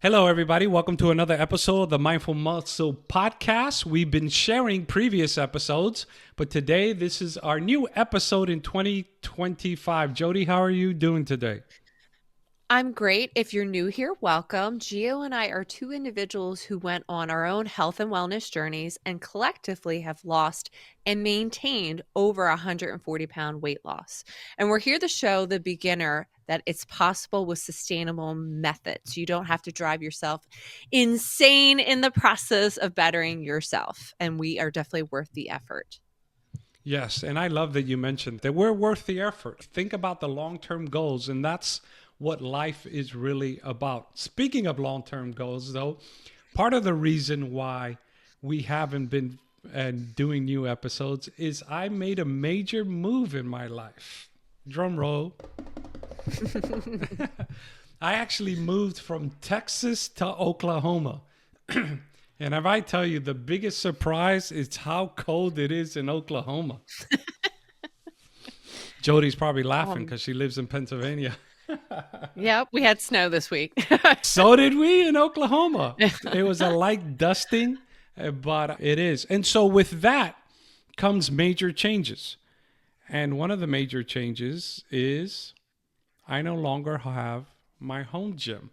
Hello, everybody. Welcome to another episode of the Mindful Muscle Podcast. We've been sharing previous episodes, but today this is our new episode in 2025. Jody, how are you doing today? I'm great. If you're new here, welcome. Gio and I are two individuals who went on our own health and wellness journeys and collectively have lost and maintained over 140-pound weight loss. And we're here to show the beginner that it's possible with sustainable methods. You don't have to drive yourself insane in the process of bettering yourself. And we are definitely worth the effort. Yes, and I love that you mentioned that we're worth the effort. Think about the long term goals, and that's what life is really about. Speaking of long term goals, though, part of the reason why we haven't been doing new episodes is I made a major move in my life. Drum roll. I actually moved from Texas to Oklahoma. And if I tell you the biggest surprise is how cold it is in Oklahoma. Jody's probably laughing because she lives in Pennsylvania. Yep, we had snow this week. So did we in Oklahoma. It was a light dusting, but it is. And so with that comes major changes. And one of the major changes is I no longer have my home gym.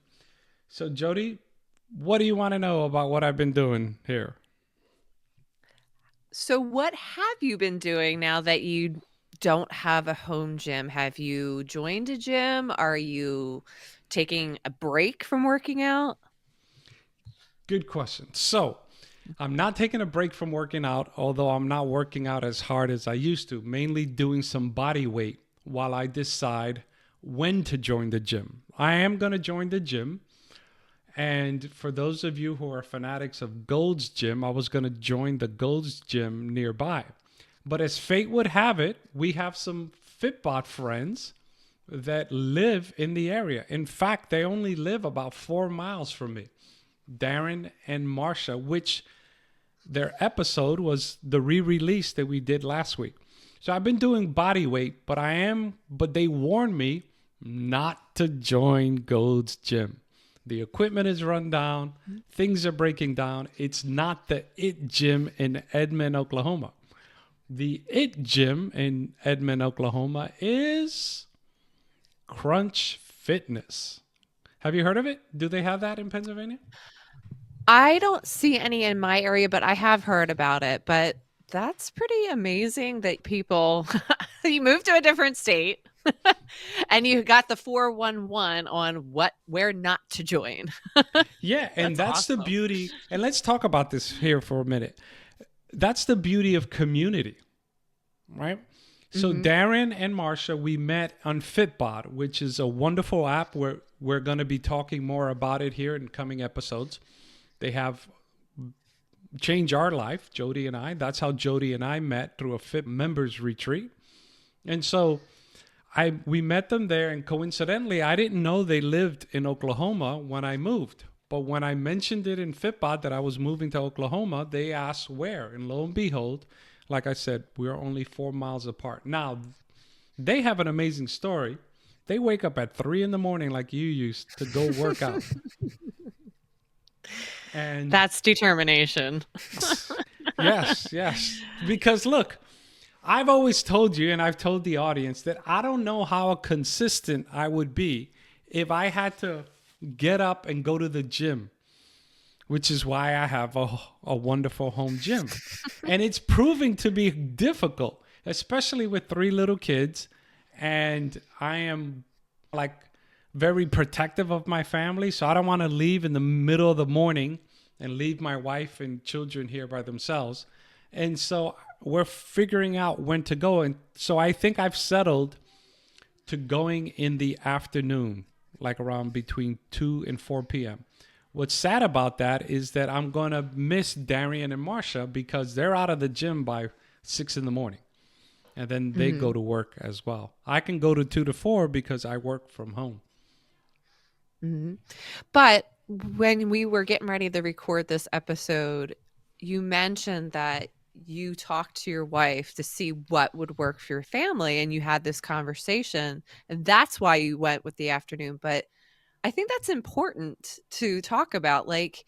So Jody, what do you want to know about what I've been doing here? So, what have you been doing now that you don't have a home gym? Have you joined a gym? Are you taking a break from working out? Good question. So, I'm not taking a break from working out, although I'm not working out as hard as I used to, mainly doing some body weight while I decide when to join the gym. I am going to join the gym. And for those of you who are fanatics of Gold's Gym, I was going to join the Gold's Gym nearby. But as fate would have it, we have some Fitbot friends that live in the area. In fact, they only live about 4 miles from me. Darren and Marsha, which their episode was the re-release that we did last week. So I've been doing body weight, but they warned me not to join Gold's Gym. The equipment is run down. Things are breaking down. It's not the IT Gym in Edmond, Oklahoma. The IT Gym in Edmond, Oklahoma is Crunch Fitness. Have you heard of it? Do they have that in Pennsylvania? I don't see any in my area, but I have heard about it. But that's pretty amazing that people, you moved to a different state and you got the 411 on where not to join. Yeah, and That's that's the awesome. beauty. And let's talk about this here for a minute. That's the beauty of community, right? So Mhm. Darren and Marsha, we met on Fitbot, which is a wonderful app where we're going to be talking more about it here in coming episodes. They have changed our life, Jody and I. That's how Jody and I met through a Fit members retreat. And so we met them there, and coincidentally, I didn't know they lived in Oklahoma when I moved. But when I mentioned it in Fitbot that I was moving to Oklahoma, they asked where. And lo and behold, like I said, we're only 4 miles apart. Now, they have an amazing story. They wake up at 3 in the morning like you used to go work out. And That's determination. yes, yes. Because look, I've always told you, and I've told the audience, that I don't know how consistent I would be if I had to get up and go to the gym, which is why I have a wonderful home gym. And it's proving to be difficult, especially with 3 little kids. And I am like very protective of my family. So I don't want to leave in the middle of the morning and leave my wife and children here by themselves. And so we're figuring out when to go. And so I think I've settled to going in the afternoon, like around between 2 and 4 p.m. What's sad about that is that I'm going to miss Darian and Marsha because they're out of the gym by 6 in the morning. And then they go Mhm. to work as well. I can go to 2 to 4 because I work from home. Mhm. But when we were getting ready to record this episode, you mentioned that you talked to your wife to see what would work for your family and you had this conversation and that's why you went with the afternoon. But I think that's important to talk about. Like,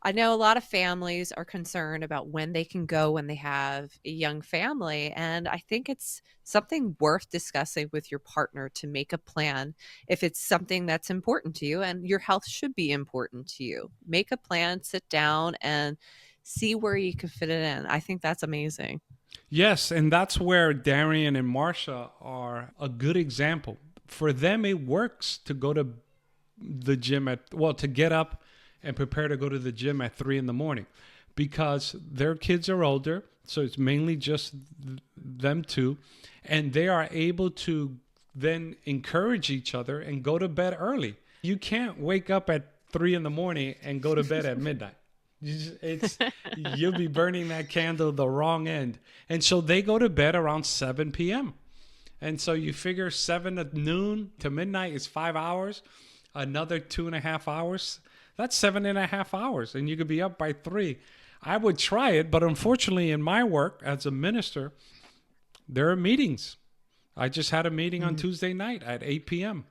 I know a lot of families are concerned about when they can go when they have a young family. And I think it's something worth discussing with your partner to make a plan if it's something that's important to you, and your health should be important to you. Make a plan, sit down, and see where you can fit it in. I think that's amazing. Yes, and that's where Darian and Marsha are a good example. For them, it works to go to the gym to get up and prepare to go to the gym at 3 in the morning because their kids are older. So it's mainly just them two. And they are able to then encourage each other and go to bed early. You can't wake up at 3 in the morning and go to bed at midnight. It's you'll be burning that candle the wrong end. And so they go to bed around 7 p.m. And so you figure 7 to noon to midnight is 5 hours, another 2.5 hours. That's 7.5 hours, and you could be up by 3. I would try it, but unfortunately, in my work as a minister, there are meetings. I just had a meeting on Tuesday night at 8 p.m.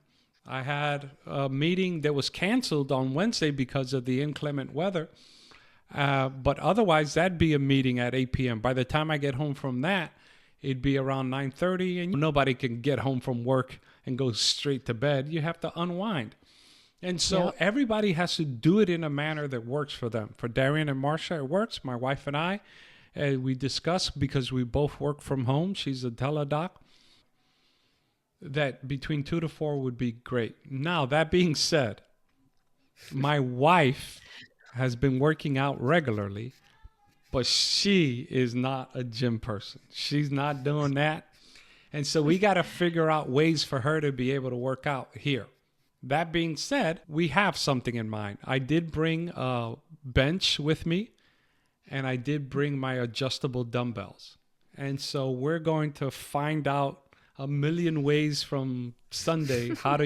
I had a meeting that was canceled on Wednesday because of the inclement weather. But otherwise, that'd be a meeting at 8 p.m. By the time I get home from that, it'd be around 9:30, and nobody can get home from work and go straight to bed. You have to unwind. And so Yep. everybody has to do it in a manner that works for them. For Darian and Marsha, it works. My wife and I, we discuss because we both work from home. She's a teledoc. That between 2 to 4 would be great. Now, that being said, my wife has been working out regularly, but she is not a gym person. She's not doing that. And so we got to figure out ways for her to be able to work out here. That being said, we have something in mind. I did bring a bench with me, and I did bring my adjustable dumbbells. And so we're going to find out a million ways from Sunday how to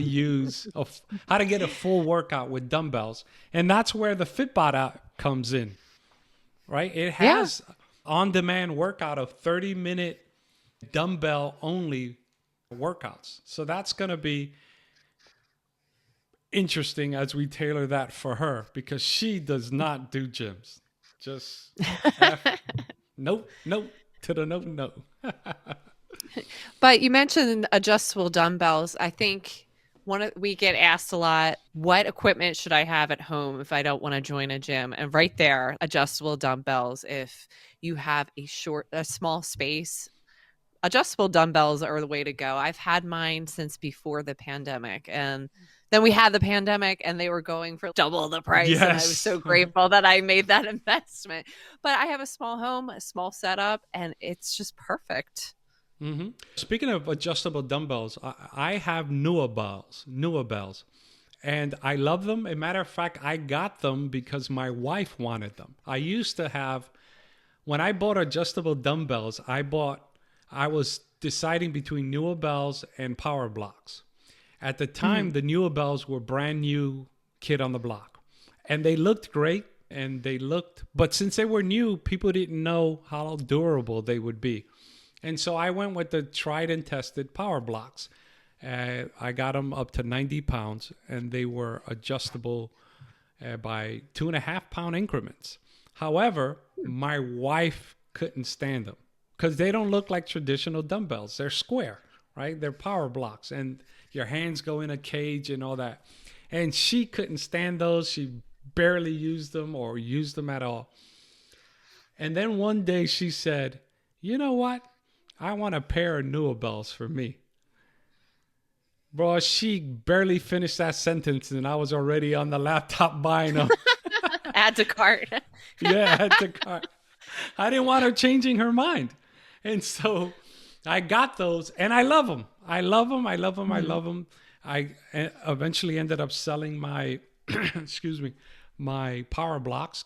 how to get a full workout with dumbbells. And that's where the Fitbot app comes in, right? It Yeah. has on-demand workout of 30-minute dumbbell only workouts. So that's going to be interesting as we tailor that for her because she does not do gyms. Just F. Nope, nope, to the nope, no. But you mentioned adjustable dumbbells. I think we get asked a lot, what equipment should I have at home if I don't want to join a gym? And right there, adjustable dumbbells. If you have a small space, adjustable dumbbells are the way to go. I've had mine since before the pandemic, and then we had the pandemic and they were going for double the price, and I was Yes. so grateful that I made that investment. But I have a small home, a small setup, and it's just perfect. Speaking of adjustable dumbbells, I have newer bells, and I love them. As a matter of fact, I got them because my wife wanted them. I used to have, when I bought adjustable dumbbells, I was deciding between newer bells and power blocks. At the time, Mhm. the newer bells were brand new kid on the block, and they looked great. But since they were new, people didn't know how durable they would be. And so I went with the tried and tested power blocks. I got them up to 90 pounds, and they were adjustable by 2.5 pound increments. However, my wife couldn't stand them because they don't look like traditional dumbbells. They're square, right? They're power blocks, and your hands go in a cage and all that. And she couldn't stand those. She barely used them or used them at all. And then one day she said, "You know what? I want a pair of newer bells for me." Bro, she barely finished that sentence and I was already on the laptop buying them. Add to cart. Yeah, at the car. I didn't want her changing her mind. And so I got those and I love them. I love them. I love them. I Mhm. love them. I eventually ended up selling my, excuse me, my power blocks.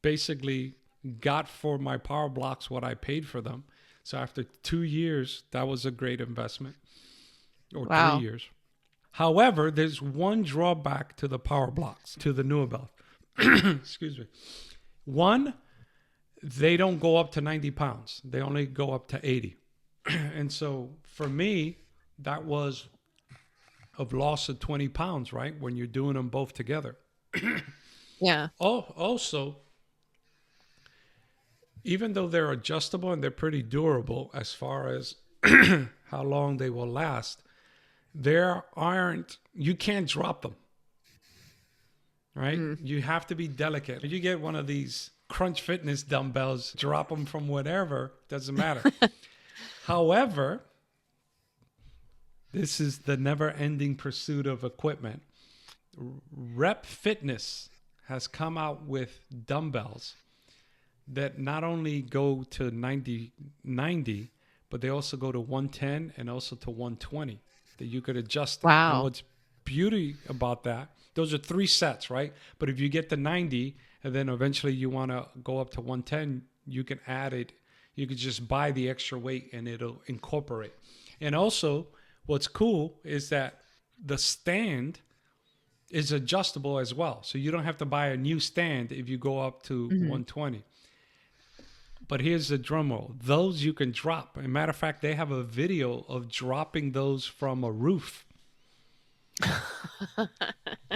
Basically, got for my power blocks what I paid for them. So after 2 years, that was a great investment, or three Wow. years. However, there's one drawback to the power blocks, to the newer belt. Excuse me. One, they don't go up to 90 pounds. They only go up to 80. And so for me, that was of loss of 20 pounds, right? When you're doing them both together. Yeah. Oh, also, even though they're adjustable and they're pretty durable as far as how long they will last, you can't drop them, right? Mm. You have to be delicate. You get one of these Crunch Fitness dumbbells, drop them from whatever, doesn't matter. However, this is the never ending pursuit of equipment. Rep Fitness has come out with dumbbells that not only go to 90, but they also go to 110 and also to 120 that you could adjust it. And Wow. what's beauty about that, those are 3 sets, right? But if you get to 90 and then eventually you want to go up to 110, you can add it. You could just buy the extra weight and it'll incorporate. And also, what's cool is that the stand is adjustable as well. So you don't have to buy a new stand if you go up to 120. But here's the drum roll. Those you can drop. As a matter of fact, they have a video of dropping those from a roof.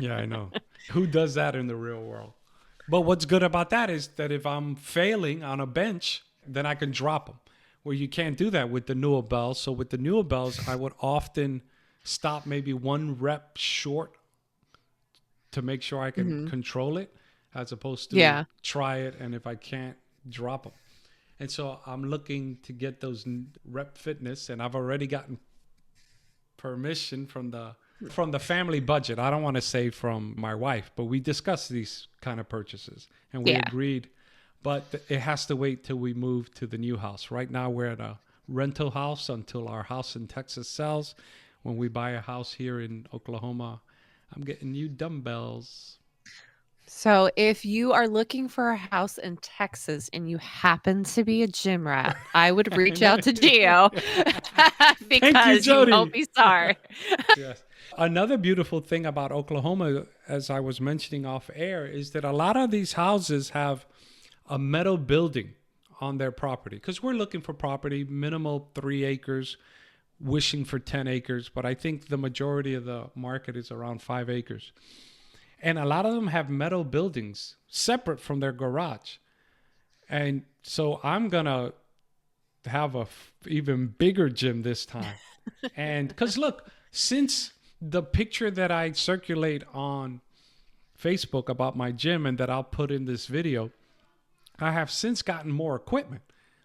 Yeah, I know. Who does that in the real world? But what's good about that is that if I'm failing on a bench, then I can drop them. Where you can't do that with the newer bells. So with the newer bells, I would often stop maybe 1 rep short to make sure I can control it, as opposed to Yeah. try it and if I can't, drop them. And so I'm looking to get those Rep Fitness, and I've already gotten permission from the family budget. I don't want to say from my wife, but we discussed these kind of purchases and we Yeah. agreed. But it has to wait till we move to the new house. Right now we're at a rental house until our house in Texas sells. When we buy a house here in Oklahoma, I'm getting new dumbbells. So if you are looking for a house in Texas and you happen to be a gym rat, I would reach out to Gio Thank you, because you won't Jody. be sorry. Yes. Another beautiful thing about Oklahoma, as I was mentioning off air, is that a lot of these houses have a metal building on their property, because we're looking for property minimal 3 acres, wishing for 10 acres, but I think the majority of the market is around 5 acres. And a lot of them have metal buildings separate from their garage. And so I'm going to have a even bigger gym this time. And because look, since the picture that I circulate on Facebook about my gym and that I'll put in this video, I have since gotten more equipment.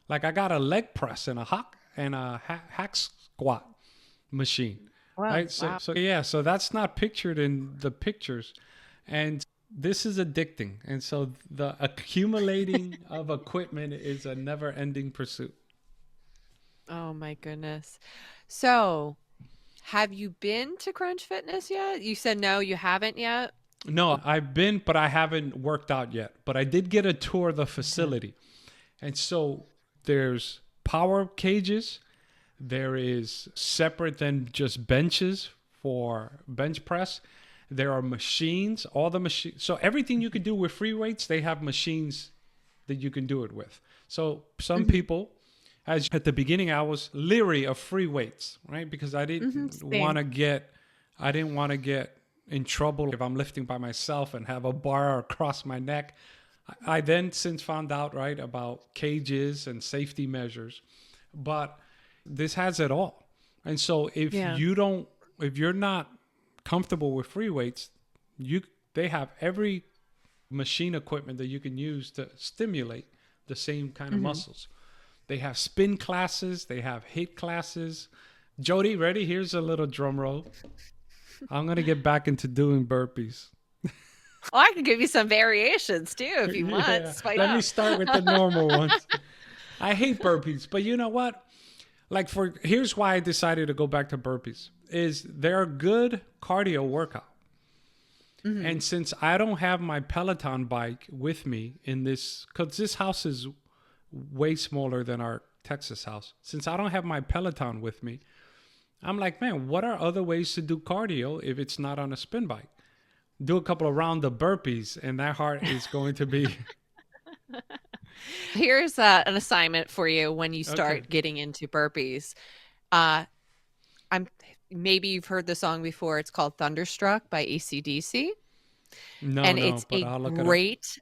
Like I got a leg press and a hack squat machine. Wow. Right. So that's not pictured in the pictures. And this is addicting. And so the accumulating of equipment is a never ending pursuit. Oh my goodness. So have you been to Crunch Fitness yet? You said no, you haven't yet. No, I've been, but I haven't worked out yet. But I did get a tour of the facility. And so there's power cages. There is separate than just benches for bench press. There are machines, all the machines. So everything you can do with free weights, they have machines that you can do it with. So some people, as at the beginning, I was leery of free weights, right? Because I didn't want to get in trouble if I'm lifting by myself and have a bar across my neck. I then since found out, right, about cages and safety measures, but this has it all. And so if you're not comfortable with free weights, they have every machine equipment that you can use to stimulate the same kind of muscles. They have spin classes, they have HIIT classes. Jody, ready? Here's a little drum roll. I'm going to get back into doing burpees. Oh, I can give you some variations too if you want. Let me start with the normal ones. I hate burpees, but you know what? Here's why I decided to go back to burpees is they're a good cardio workout. And since I don't have my Peloton bike with me in this, because this house is way smaller than our Texas house. Since I don't have my Peloton with me, I'm like, man, what are other ways to do cardio if it's not on a spin bike? Do a couple of round of burpees and that heart is going to be... Here's an assignment for you when you start getting into burpees. I'm maybe you've heard the song before. It's called Thunderstruck by AC/DC. No, And no, it's but a I'll look it up. great,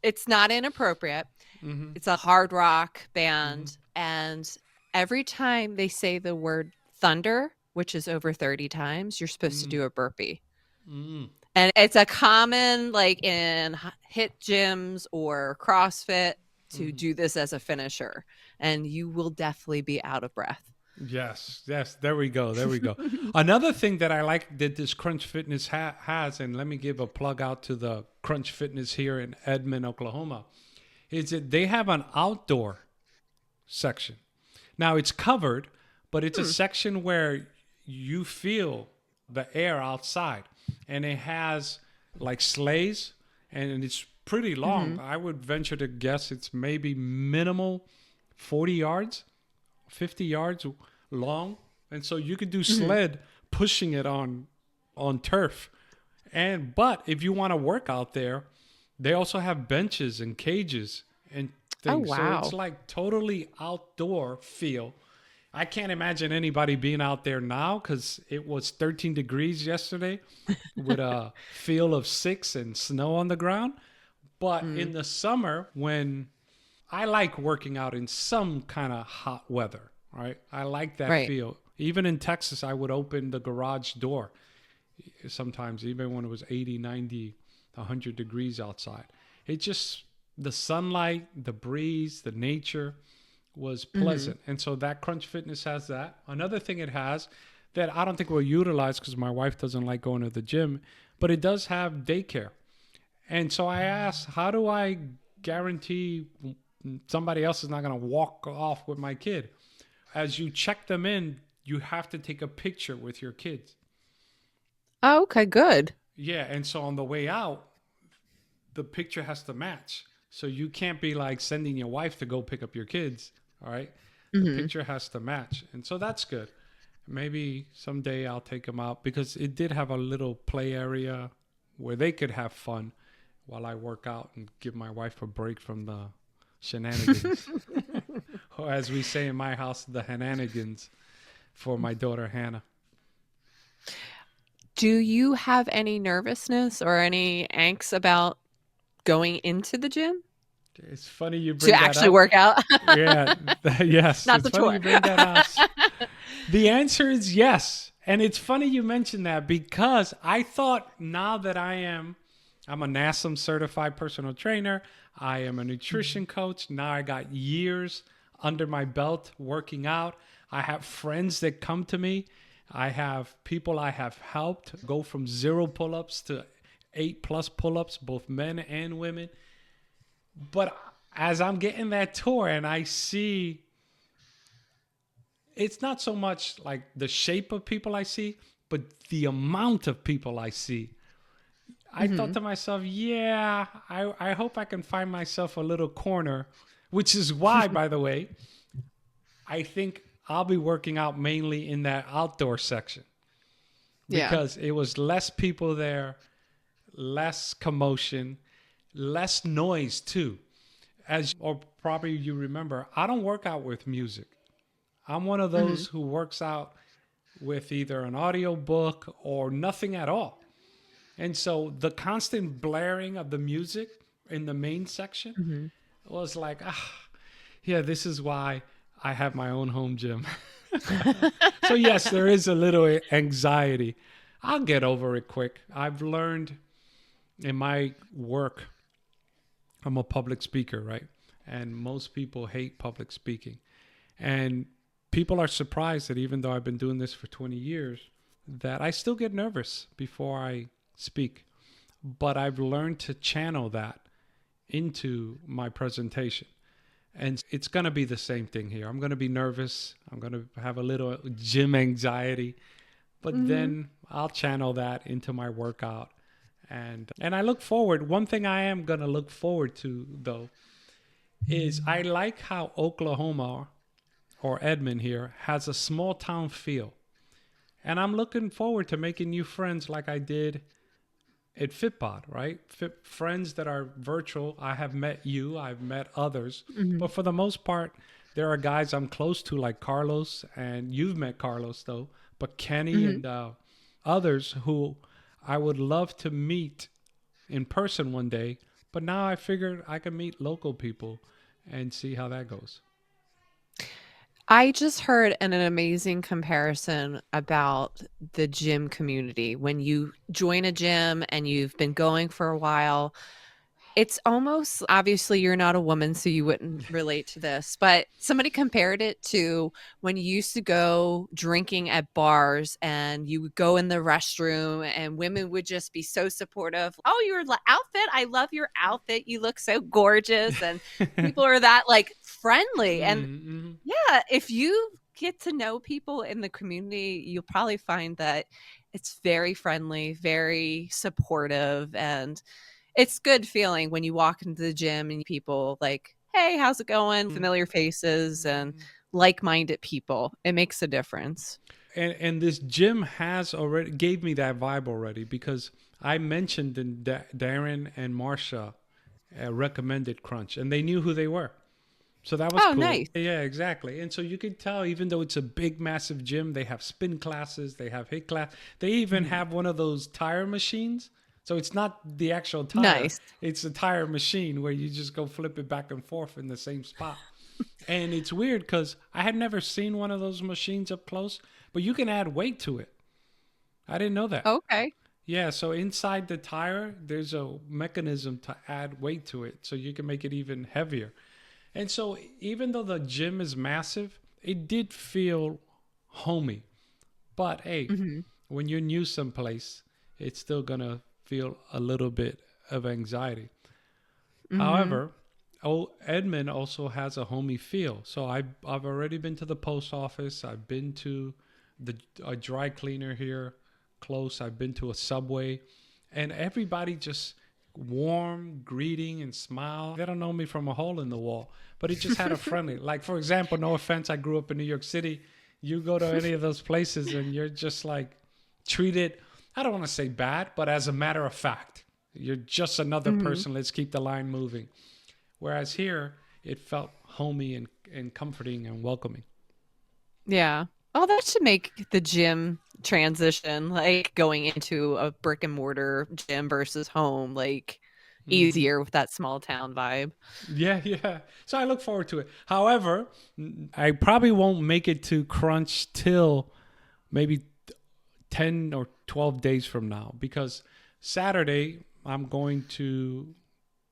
it's not inappropriate. Mm-hmm. It's a hard rock Mm-hmm. band. And every time they say the word thunder, which is over 30 times, you're supposed to Mm-hmm. do a burpee. Mm-hmm. And it's a common, like in hit gyms or CrossFit, to Mm-hmm. do this as a finisher. And you will definitely be out of breath. Yes, yes. There we go. There we go. Another thing that I like that this Crunch Fitness has, and let me give a plug out to the Crunch Fitness here in Edmond, Oklahoma, is that they have an outdoor section. Now it's covered, but it's a Hmm. section where you feel the air outside, and it has like sleighs, and it's pretty long. Hmm. I would venture to guess it's maybe minimal 40 yards, 50 yards long, and so you could do Hmm. sled pushing it on turf. And but if you want to work out there, they also have benches and cages and Oh, things. So it's wow. like totally outdoor feel. I can't imagine anybody being out there now because it was 13 degrees yesterday with a feel of 6 and snow on the ground. But Mm. in the summer, when I like working out in some kind of hot weather, right? I like that Right. feel. Even in Texas, I would open the garage door sometimes, even when it was 80, 90, 100 degrees outside. It just, the sunlight, the breeze, the nature was Hmm. pleasant. And so that Crunch Fitness has that. Another thing it has that I don't think we'll utilize because my wife doesn't like going to the gym, but it does have daycare. And so I asked, how do I guarantee somebody else is not going to walk off with my kid? As you check them in, you have to take a picture with your kids. Oh, okay, good. Yeah, and so on the way out, the picture has to match. So you can't be like sending your wife to go pick up your kids. All right. The Hmm. picture has to match. And so that's good. Maybe someday I'll take them out because it did have a little play area where they could have fun while I work out and give my wife a break from the shenanigans. Or as we say in my house, the henanigans for my daughter Hannah. Do you have any nervousness or any angst about going into the gym It's funny you to bring that actually up. work out? Yeah, yes, Not it's the funny you tour. bring that up. The answer is yes. And it's funny you mentioned that because I thought now that I'm a NASM certified personal trainer, I am a nutrition coach. Now I got years under my belt working out. I have friends that come to me. I have people I have helped go from 0 pull ups to 8+ pull ups, both men and women. But as I'm getting that tour and I see it's not so much like the shape of people I see, but the amount of people I see. I thought Hmm. to myself, yeah, I hope I can find myself a little corner, which is why, by the way, I think I'll be working out mainly in that outdoor section Yeah. because it was less people there, less commotion, less noise too. As or probably you remember, I don't work out with music. I'm one of Hmm. those who works out with either an audio book or nothing at all. And so the constant blaring of the music in the main section Hmm. was like, yeah, this is why I have my own home gym. So, yes, there is a little anxiety. I'll get over it quick. I've learned in my work, I'm a public speaker, right? And most people hate public speaking. And people are surprised that even though I've been doing this for 20 years, that I still get nervous before I speak. But I've learned to channel that into my presentation. And it's going to be the same thing here. I'm going to be nervous. I'm going to have a little gym anxiety, but Hmm. then I'll channel that into my workout. And I look forward. One thing I am going to look forward to though is I like how Oklahoma or Edmond here has a small town feel. And I'm looking forward to making new friends like I did at Fitbod, right? Friends that are virtual. I have met you, I've met others. Hmm. But for the most part, there are guys I'm close to like Carlos, and you've met Carlos though. But Kenny Hmm. and others who I would love to meet in person one day. But now I figured I can meet local people and see how that goes. I just heard an amazing comparison about the gym community. When you join a gym and you've been going for a while, it's almost obviously you're not a woman, so you wouldn't relate to this, but somebody compared it to when you used to go drinking at bars and you would go in the restroom and women would just be so supportive. Oh, your outfit. I love your outfit. You look so gorgeous. And people are that like friendly. And Mm-hmm. yeah, if you get to know people in the community, you'll probably find that it's very friendly, very supportive, and it's good feeling when you walk into the gym and people like, "Hey, how's it going?" Familiar faces and like-minded people. It makes a difference. And this gym has already gave me that vibe already because I mentioned in Darren and Marsha recommended Crunch, and they knew who they were. So that was Oh, cool. nice. Yeah, exactly. And so you could tell, even though it's a big, massive gym, they have spin classes, they have hit class, they even Mhm. have one of those tire machines. So it's not the actual tire; Nice. it's a tire machine where you just go flip it back and forth in the same spot. And it's weird because I had never seen one of those machines up close, but you can add weight to it. I didn't know that. Okay. Yeah, so inside the tire, there's a mechanism to add weight to it, so you can make it even heavier. And so, even though the gym is massive, it did feel homey. But hey, Mhm. when you're new someplace, it's still gonna feel a little bit of anxiety. Mhm. However, Edmond also has a homey feel. So I've already been to the post office. I've been to the a dry cleaner here close. I've been to a Subway, and everybody just warm greeting and smile. They don't know me from a hole in the wall, but it just had a friendly. Like for example, no offense, I grew up in New York City. You go to any of those places and you're just like treated. I don't want to say bad, but as a matter of fact, you're just another Mhm. person. Let's keep the line moving. Whereas here, it felt homey and comforting and welcoming. Yeah. Oh, that should make the gym transition, like going into a brick and mortar gym versus home, like Hmm. easier with that small town vibe. Yeah, yeah. So I look forward to it. However, I probably won't make it to Crunch till maybe 10 or 12 days from now because Saturday, I'm going to,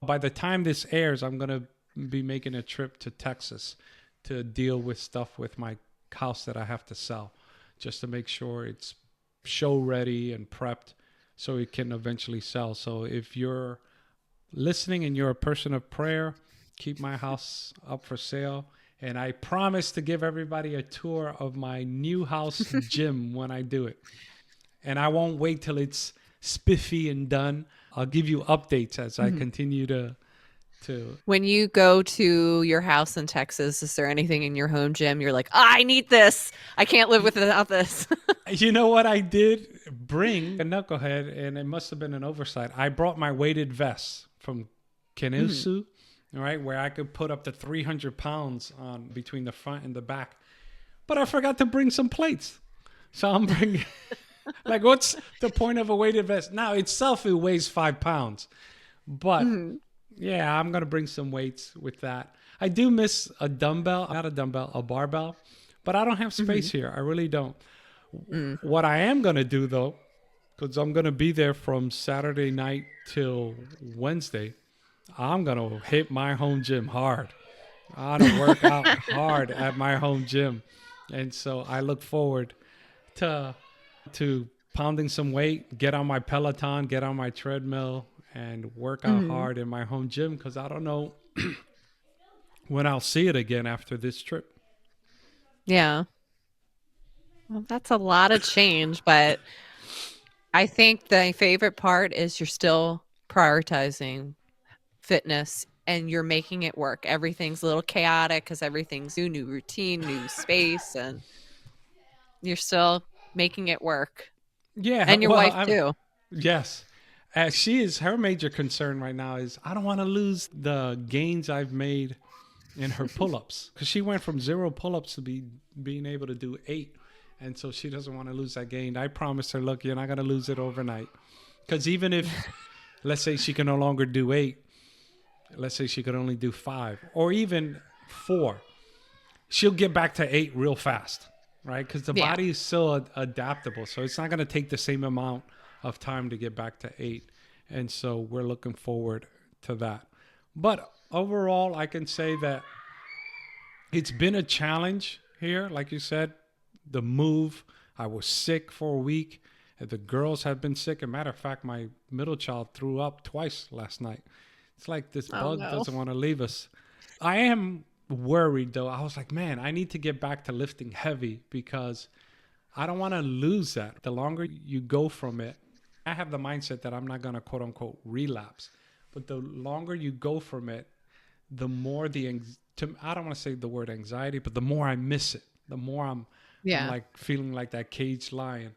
by the time this airs, I'm going to be making a trip to Texas to deal with stuff with my house that I have to sell just to make sure it's show ready and prepped so it can eventually sell. So if you're listening and you're a person of prayer, keep my house up for sale. And I promise to give everybody a tour of my new house gym when I do it. And I won't wait till it's spiffy and done. I'll give you updates as I Mhm. continue to When you go to your house in Texas, is there anything in your home gym you're like, "Ah, I need this. I can't live without this." You know what I did? Bring a knucklehead, and it must have been an oversight. I brought my weighted vest from Mhm. Kenusu, all right, where I could put up to 300 pounds on between the front and the back. But I forgot to bring some plates. So I'm bringing, like, what's the point of a weighted vest? Now, itself, it weighs 5 pounds. But Mhm. yeah, I'm going to bring some weights with that. I do miss a dumbbell, not a dumbbell, a barbell, but I don't have Mhm. space here. I really don't. Mm. What I am going to do though, because I'm going to be there from Saturday night till Wednesday, I'm going to hit my home gym hard. I'm going to work out hard at my home gym. And so I look forward to pounding some weight, get on my Peloton, get on my treadmill and work out Mhm. hard in my home gym because I don't know when I'll see it again after this trip. Yeah. Well, that's a lot of change, but I think the favorite part is you're still prioritizing fitness and you're making it work. Everything's a little chaotic because everything's new routine, new space, and you're still making it work. Yeah, And your well, wife I'm too. yes. She is her major concern right now is I don't want to lose the gains I've made in her pull-ups because she went from 0 pull-ups to being able to do 8, And so she doesn't want to lose that gain. I promised her, look, you're not going to lose it overnight. Because even if, let's say she can no longer do 8, let's say she could only do 5 or even 4, she'll get back to 8 real fast, right? Because the Yeah. body is still adaptable. So it's not going to take the same amount of time to get back to 8. And so we're looking forward to that. But overall, I can say that it's been a challenge here. Like you said, the move, I was sick for a week. The girls have been sick. As a matter of fact, my middle child threw up twice last night. It's like this Oh bug no. doesn't want to leave us. I am worried though. I was like, man, I need to get back to lifting heavy because I don't want to lose that. The longer you go from it, I have the mindset that I'm not going to quote unquote relapse. But the longer you go from it, the more I don't want to say the word anxiety, but the more I miss it, the more I'm Yeah. like feeling like that caged lion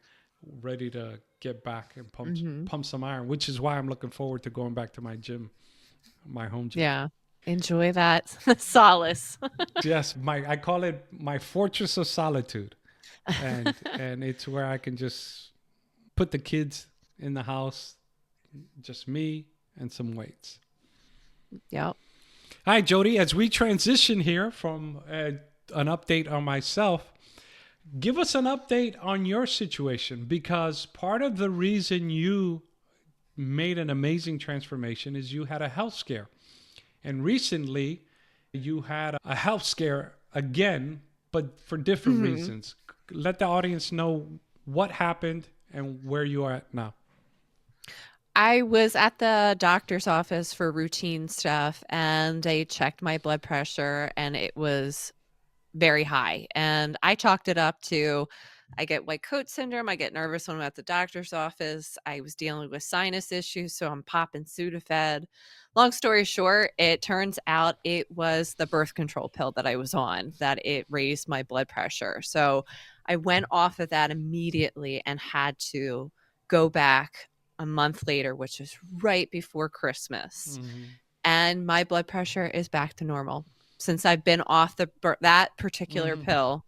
ready to get back and Hmm. pump some iron, which is why I'm looking forward to going back to my gym, my home gym. Yeah. Enjoy that solace. Yes, I call it my fortress of solitude. And it's where I can just put the kids in the house, just me and some weights. Yep. Hi, Jody. As we transition here from an update on myself, give us an update on your situation because part of the reason you made an amazing transformation is you had a health scare. And recently, you had a health scare again, but for different Mhm. reasons. Let the audience know what happened and where you are at now. I was at the doctor's office for routine stuff and they checked my blood pressure and it was very high. And I chalked it up to I get white coat syndrome. I get nervous when I'm at the doctor's office. I was dealing with sinus issues, so I'm popping Sudafed. Long story short, it turns out it was the birth control pill that I was on that it raised my blood pressure. So I went off of that immediately and had to go back a month later, which is right before Christmas. Mm-hmm. And my blood pressure is back to normal. Since I've been off that particular Mm-hmm. pill,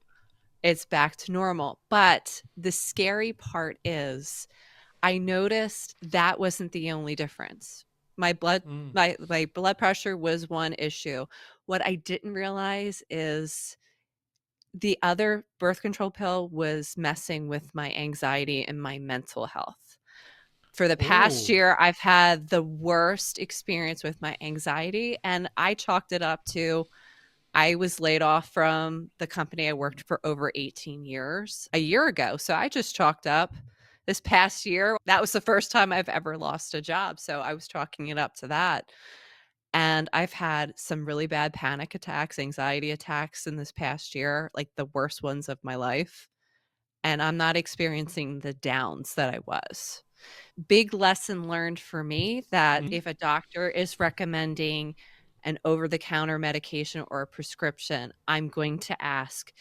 it's back to normal. But the scary part is I noticed that wasn't the only difference. My blood Mm. my blood pressure was one issue. What I didn't realize is the other birth control pill was messing with my anxiety and my mental health. For the past Oh. year, I've had the worst experience with my anxiety, and I chalked it up to I was laid off from the company I worked for over 18 years a year ago. So I just chalked up this past year. That was the first time I've ever lost a job. So I was chalking it up to that. And I've had some really bad panic attacks, anxiety attacks in this past year, like the worst ones of my life. And I'm not experiencing the downs that I was. Big lesson learned for me that Mm-hmm. if a doctor is recommending an over the counter medication or a prescription, I'm going to ask,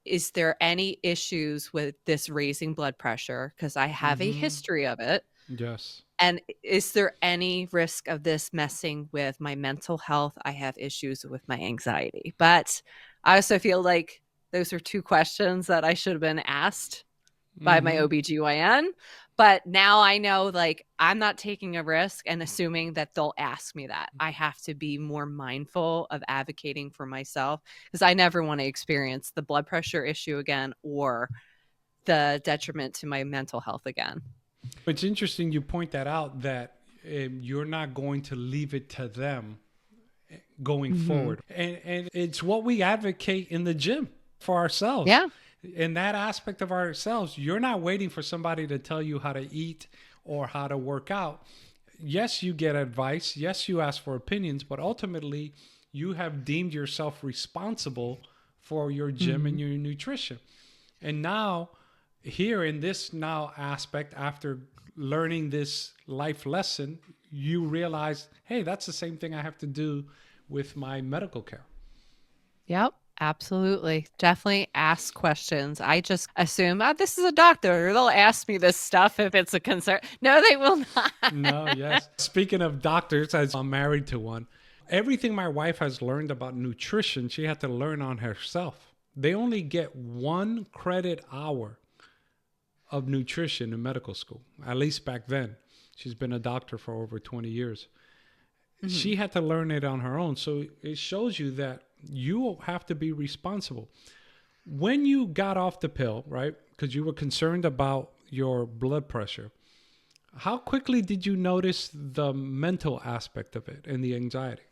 is there any issues with this raising blood pressure? Because I have a Mm-hmm. history of it. Yes. And is there any risk of this messing with my mental health? I have issues with my anxiety. But I also feel like those are two questions that I should have been asked by my Mm-hmm. OBGYN. But now I know like I'm not taking a risk and assuming that they'll ask me that. I have to be more mindful of advocating for myself because I never want to experience the blood pressure issue again or the detriment to my mental health again. It's interesting you point that out that you're not going to leave it to them going Hmm. forward. And it's what we advocate in the gym for ourselves. Yeah. In that aspect of ourselves, you're not waiting for somebody to tell you how to eat or how to work out. Yes, you get advice. Yes, you ask for opinions, but ultimately, you have deemed yourself responsible for your gym Hmm. and your nutrition. And now, here in this now aspect, after learning this life lesson, you realize, hey, that's the same thing I have to do with my medical care. Yep. Absolutely. Definitely ask questions. I just assume, this is a doctor. They'll ask me this stuff if it's a concern. No, they will not. No, yes. Speaking of doctors, as I'm married to one, everything my wife has learned about nutrition, she had to learn on herself. they only get 1 credit hour of nutrition in medical school, at least back then. She's been a doctor for over 20 years. Hmm. She had to learn it on her own. So it shows you that you have to be responsible. When you got off the pill, right? Because you were concerned about your blood pressure, how quickly did you notice the mental aspect of it and the anxiety?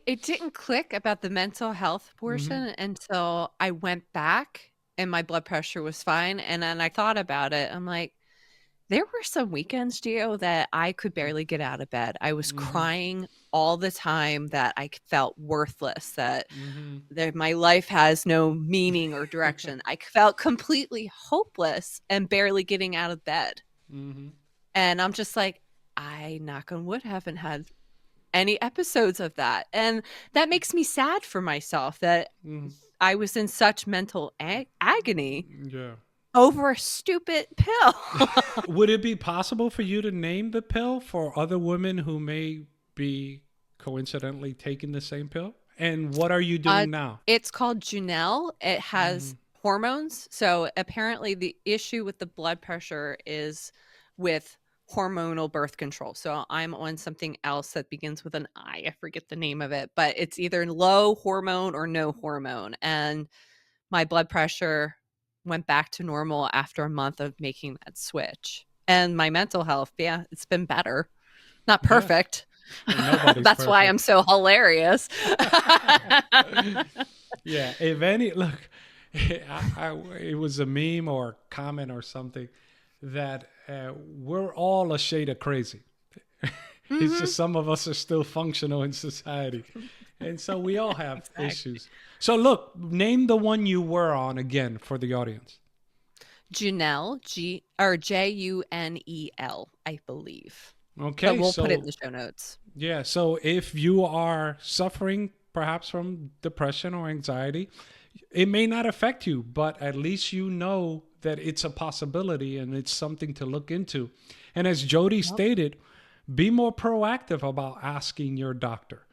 It didn't click about the mental health Mm-hmm. portion until I went back and my blood pressure was fine. And then I thought about it. I'm like, there were some weekends, Gio, that I could barely get out of bed. I was Mm-hmm. crying all the time that I felt worthless, Mm-hmm. that my life has no meaning or direction. I felt completely hopeless and barely getting out of bed. Mm-hmm. And I'm just like, I, knock on wood, haven't had any episodes of that. And that makes me sad for myself that Mm-hmm. I was in such mental agony Yeah. over a stupid pill. Would it be possible for you to name the pill for other women who may be coincidentally taking the same pill? And what are you Uh, doing now? it's called Janelle. It Mm-hmm. has hormones. So apparently, the issue with the blood pressure is with hormonal birth control. So I'm on something else that begins with an I. I forget the name of it, but it's either low hormone or no hormone. And my blood pressure went back to normal after a month of making that switch. And my mental health, yeah, it's been better. Not Yeah. perfect. Nobody's That's why I'm perfect. so hilarious. Yeah. If any, look, it was a meme or comment or something that we're all a shade of crazy. It's Hmm. just some of us are still functional in society. And so we all have Exactly. issues. So look, name the one you were on again for the audience. Janelle, Junel, I believe. But Okay, we'll put it in so the show notes. yeah, so if you are suffering perhaps from depression or anxiety, it may not affect you, but at least you know that it's a possibility and it's something to look into. And as Jody Yep. stated, be more proactive about asking your doctor.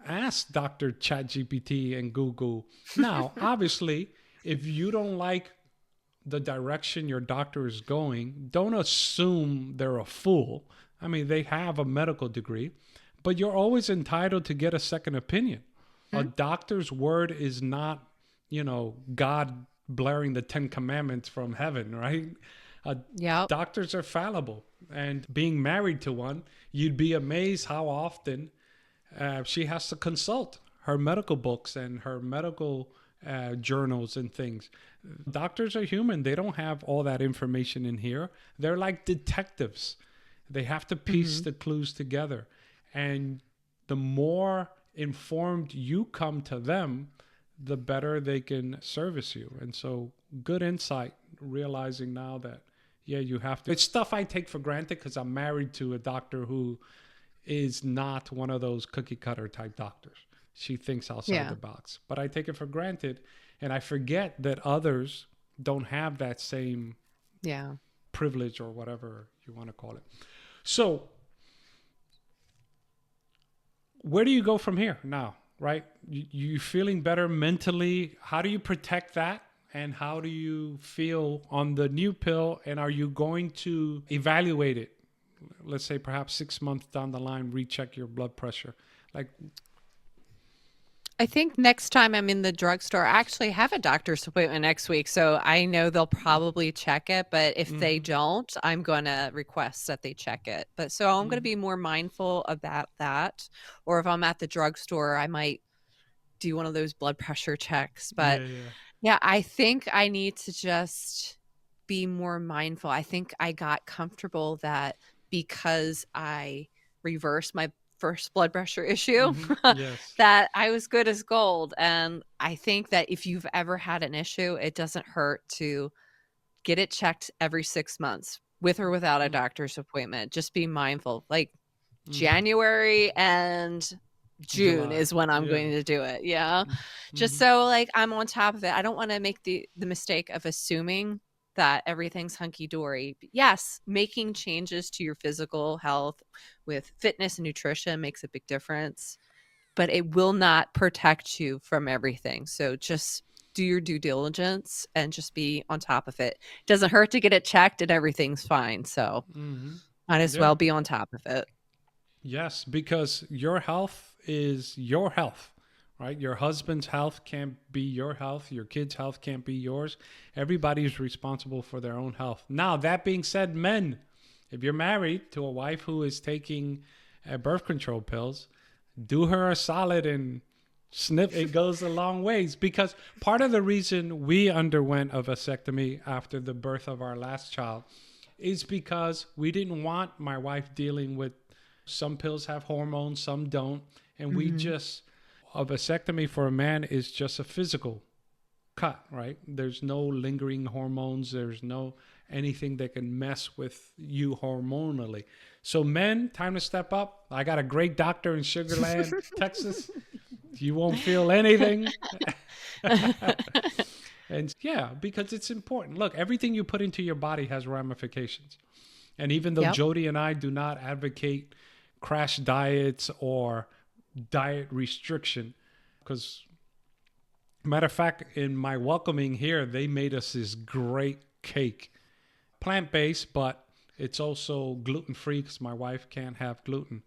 Ask Dr. ChatGPT and Google. Now, obviously, if you don't like the direction your doctor is going, don't assume they're a fool. I mean, they have a medical degree, but you're always entitled to get a second opinion. A Hmm? doctor's word is not, God blaring the 10 commandments from heaven, right? Uh, Yep. Doctors are fallible. And being married to one, you'd be amazed how often she has to consult her medical books and her medical journals and things. Doctors are human. They don't have all that information in here. They're like detectives. They have to piece Hmm. the clues together. And the more informed you come to them, the better they can service you. And so, good insight, realizing now that, yeah, you have to. It's stuff I take for granted because I'm married to a doctor who is not one of those cookie cutter type doctors. She thinks outside Yeah. the box. But I take it for granted and I forget that others don't have that same Yeah. privilege or whatever you want to call it. So, where do you go from here now, right? You feeling better mentally? How do you protect that? And how do you feel on the new pill? And are you going to evaluate it? Let's say perhaps 6 months down the line, recheck your blood pressure. Like, I think next time I'm in the drugstore, I actually have a doctor's appointment next week. So I know they'll probably check it. But if they mm-hmm, don't, I'm going to request that they check it. But so I'm going to mm-hmm. be more mindful about that. Or if I'm at the drugstore, I might do one of those blood pressure checks. But Yeah, yeah. yeah, I think I need to just be more mindful. I think I got comfortable that because I reversed my first blood pressure issue, Mm-hmm. Yes. that I was good as gold. And I think that if you've ever had an issue, it doesn't hurt to get it checked every 6 months with or without a doctor's appointment. Just be mindful. Like Mm-hmm. January and June July. is when I'm Yeah. going to do it. Yeah. Just Mm-hmm. so like I'm on top of it. I don't want to make the mistake of assuming that everything's hunky dory. Yes, making changes to your physical health with fitness and nutrition makes a big difference, but it will not protect you from everything. So just do your due diligence and just be on top of it. Doesn't hurt to get it checked and everything's fine. So Hmm. might as Yeah. well be on top of it. Yes, because your health is your health, right? Your husband's health can't be your health. Your kid's health can't be yours. Everybody's responsible for their own health. Now, that being said, men, if you're married to a wife who is taking birth control pills, do her a solid and snip. It goes a long ways, because part of the reason we underwent a vasectomy after the birth of our last child is because we didn't want my wife dealing with, some pills have hormones, some don't. And we Mhm. just, a vasectomy for a man is just a physical cut, right? There's no lingering hormones. There's no anything that can mess with you hormonally. So men, time to step up. I got a great doctor in Sugar Land, Texas. You won't feel anything. And yeah, because it's important. Look, everything you put into your body has ramifications. And even though Yep. Jody and I do not advocate crash diets or diet restriction, because matter of fact, in my welcoming here, they made us this great cake, plant-based, but it's also gluten-free because my wife can't have gluten.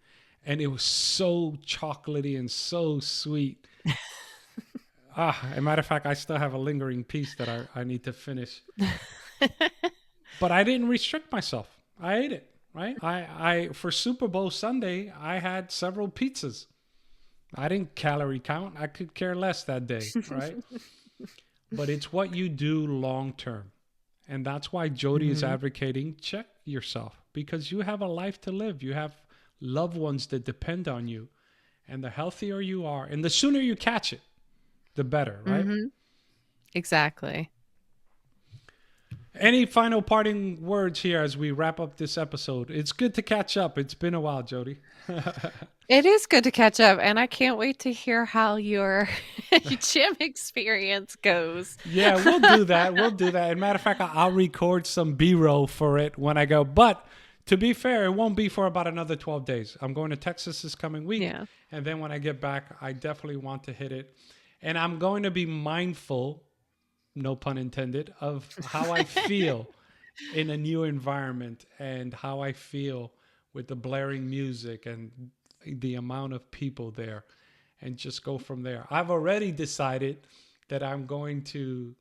And it was so chocolatey and so sweet. As a matter of fact, I still have a lingering piece that I need to finish. But I didn't restrict myself. I ate it, right? I for Super Bowl Sunday, I had several pizzas. I didn't calorie count. I could care less that day, right? But it's what you do long term. And that's why Jody is Mhm. advocating check yourself, because you have a life to live. You have loved ones that depend on you. And the healthier you are, and the sooner you catch it, the better, right? Mhm. Exactly. Any final parting words here as we wrap up this episode? It's good to catch up. It's been a while, Jody. It is good to catch up, and I can't wait to hear how your gym experience goes. Yeah, we'll do that. We'll do that. And matter of fact, I'll record some B-roll for it when I go. But to be fair, it won't be for about another 12 days. I'm going to Texas this coming week. Yeah. And then when I get back, I definitely want to hit it. And I'm going to be mindful, no pun intended, of how I feel in a new environment and how I feel with the blaring music and the amount of people there, and just go from there. I've already decided that I'm going to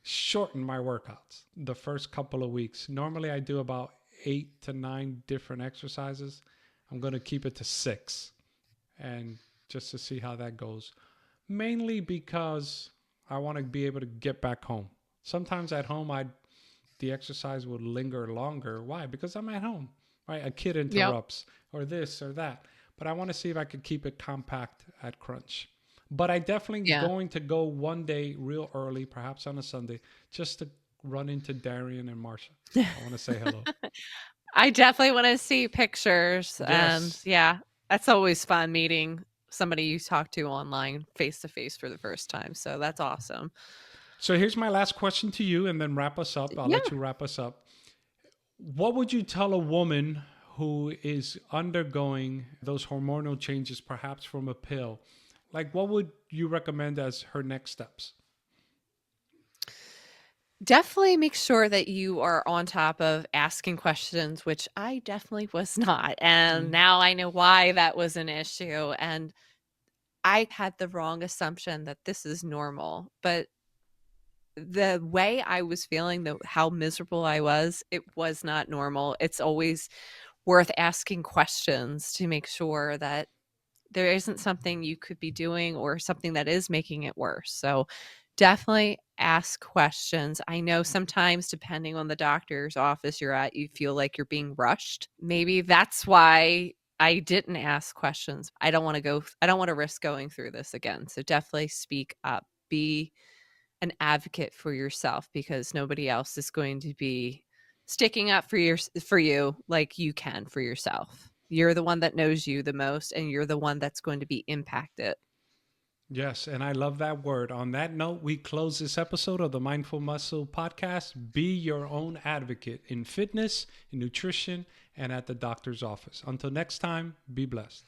shorten my workouts the first couple of weeks. Normally, I do about 8 to 9 different exercises. I'm going to keep it to 6, and just to see how that goes. Mainly because I want to be able to get back home. Sometimes at home, the exercise would linger longer. Why? Because I'm at home, right? A kid Yep. interrupts or this or that. But I want to see if I could keep it compact at crunch. But I definitely Yeah. going to go one day real early, perhaps on a Sunday, just to run into Darian and Marsha. I want to say hello. I definitely wanna see pictures, and Yes. yeah, that's always fun meeting somebody you talk to online face to face for the first time, so that's awesome. So here's my last question to you, and then wrap us up. I'll let Yeah. you wrap us up. What would you tell a woman who is undergoing those hormonal changes, perhaps from a pill? Like, what would you recommend as her next steps? Definitely make sure that you are on top of asking questions, which I definitely was not, and Mm, now I know why that was an issue, and I had the wrong assumption that this is normal, but the way I was feeling, the how miserable I was, it was not normal. It's always worth asking questions to make sure that there isn't something you could be doing or something that is making it worse. So definitely ask questions. I know sometimes, depending on the doctor's office you're at, you feel like you're being rushed. Maybe that's why I didn't ask questions. I don't want to risk going through this again. So definitely speak up. Be an advocate for yourself, because nobody else is going to be sticking up for you like you can for yourself. You're the one that knows you the most, and you're the one that's going to be impacted. yes, and I love that word. On that note, we close this episode of the Mindful Muscle podcast. Be your own advocate in fitness, in nutrition, and at the doctor's office. Until next time, be blessed.